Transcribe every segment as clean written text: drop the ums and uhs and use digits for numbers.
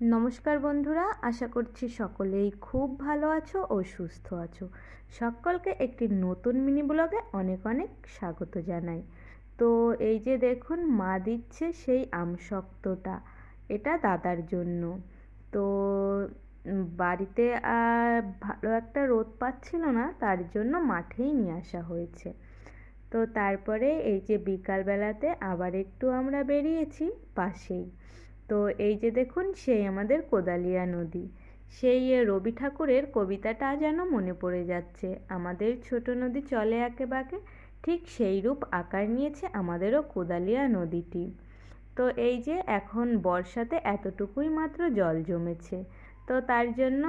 নমস্কার বন্ধুরা, আশা করছি সকলেই খুব ভালো আছো ও সুস্থ আছো। সকলকে একটি নতুন মিনি ব্লগে অনেক অনেক স্বাগত জানাই। তো এই যে দেখুন, মা দিচ্ছে সেই আমশক্তটা, এটা দাদার জন্য। তো বাড়িতে আর ভালো একটা রোদ পাচ্ছিল না, তার জন্য মাঠেই নিয়ে আসা হয়েছে। তো তারপরে এই যে বিকালবেলাতে আবার একটু আমরা বেরিয়েছি পাশেই। তো এই যে দেখুন, সেই আমাদের কোদালিয়া নদী। সেই রবি ঠাকুরের কবিতাটা যেন মনে পড়ে যাচ্ছে, আমাদের ছোট নদী চলে একে বাঁকে, ঠিক সেই রূপ আকার নিয়েছে আমাদেরও কোদালিয়া নদীটি। তো এই যে এখন বর্ষাতে এতটুকুই মাত্র জল জমেছে, তো তার জন্য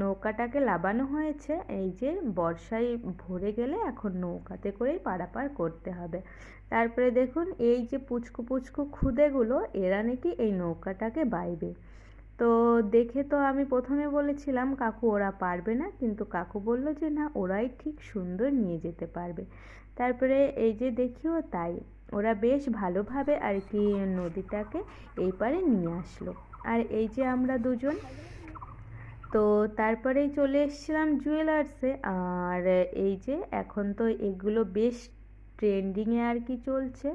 নৌকাটাকে লাবানো হয়েছে। এই যে বর্ষায় ভরে গেলে এখন নৌকাতে করেই পারাপার করতে হবে। তারপরে দেখুন, এই যে পুচকু পুচকু খুদেগুলো, এরা নাকি এই নৌকাটাকে বাইবে। তো দেখে তো আমি প্রথমে বলেছিলাম কাকু ওরা পারবে না, কিন্তু কাকু বলল যে না, ওরাই ঠিক সুন্দর নিয়ে যেতে পারবে। তারপরে এই যে দেখিও তাই, ওরা বেশ ভালোভাবে আর কি নদীটাকে এই পারে নিয়ে আসলো। আর এই যে আমরা দুজন, তো তারপরেই চলে এসেছিলাম জুয়েলার্সে। আর এই যে এখন তো এগুলো বেশ ট্রেন্ডিংয়ে আর কি চলছে।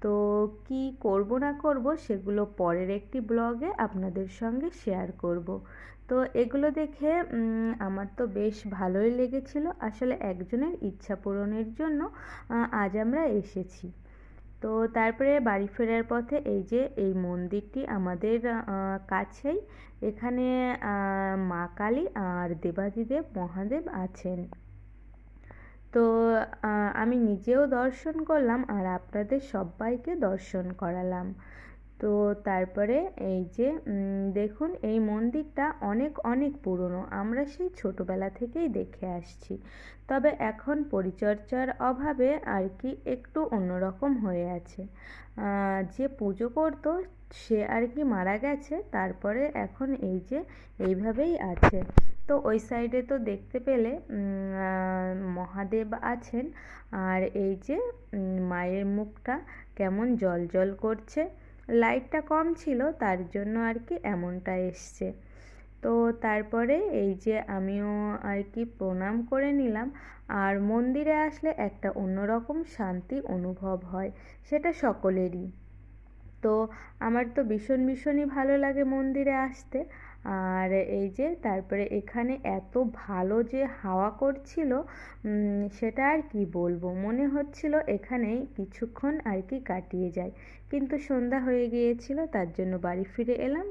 তো কি করব না করব সেগুলো পরের একটি ব্লগে আপনাদের সঙ্গে শেয়ার করব। তো এগুলো দেখে আমার তো বেশ ভালোই লেগেছিল। আসলে একজনের ইচ্ছা পূরণের জন্য আজ আমরা এসেছি। তো তারপরে বাড়ি ফেরার পথে এই যে এই মন্দিরটি আমাদের কাছেই। এখানে মা কালী আর দেবাদিদেব মহাদেব আছেন। তো আমি নিজেও দর্শন করলাম আর আপনাদের সবাইকে দর্শন করালাম। তো তারপরে এই যে দেখুন, এই মন্দিরটা অনেক অনেক পুরনো, আমরা সেই ছোটোবেলা থেকেই দেখে আসছি। তবে এখন পরিচর্যার অভাবে আর কি একটু অন্যরকম হয়ে আছে। যে পুজো করতো সে আর কি মারা গেছে, তারপরে এখন এই যে এইভাবেই আছে। তো ওই সাইডে তো দেখতে পেলে মহাদেব আছেন। আর এই যে মায়ের মুখটা কেমন জল জল করছে, লাইটটা কম ছিল তার জন্য আর কি এমনটা এসছে। তো তারপরে এই যে আমিও আর কি প্রণাম করে নিলাম। আর মন্দিরে আসলে একটা অন্যরকম শান্তি অনুভব হয়, সেটা সকলেরই। তো আমার তো ভীষণ ভীষণই ভালো লাগে মন্দিরে আসতে। আর এই যে তারপরে এখানে এত ভালো যে হাওয়া করছিল, সেটা আর কি বলবো, মনে হচ্ছিল এখানেই কিছুক্ষণ আর কি কাটিয়ে যায়। কিন্তু সন্ধ্যা হয়ে গিয়েছিল, তার জন্য বাড়ি ফিরে এলাম।